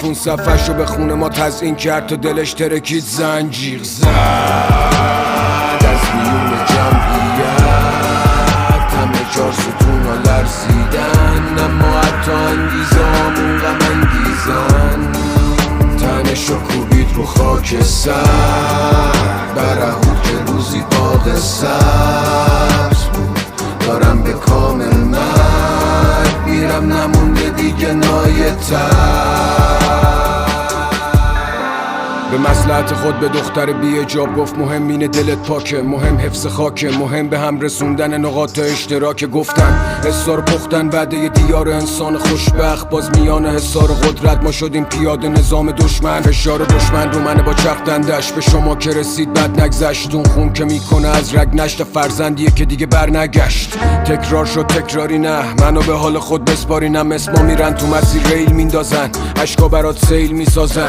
خون صفحش رو به خونه ما تزیین کرد تا دلش ترکید زنجیر زد از میون جمعیت همه چار ستون ها لرزیدن، اما حتی انگیزه همون غم انگیزن. تنش رو کوبید رو خاک سر برهود که روزی باغ سبز بود. دارم به کام مرگ میرم، نمونده دیگه نایتر. به مصلحت خود به دختر بی حجاب گفت مهم اینه دلت پاکه، مهم حفظ خاکه، مهم به هم رسوندن نقاط اشتراک. گفتن حسار پختن وعده دیار انسان خوشبخت، باز میان حصار قدرت ما شدیم پیاده نظام دشمن. فشار دشمن رو منه با چختندش، به شما که رسید بد نگذشت. اون خون که میکنه از رگ نشت فرزندیه که دیگه برنگشت. تکرار شد تکراری نه، منو به حال خود بسپاری، نه مثل ما میرن تو مسیر ریل میندازن، عشقا برات سیل میسازن.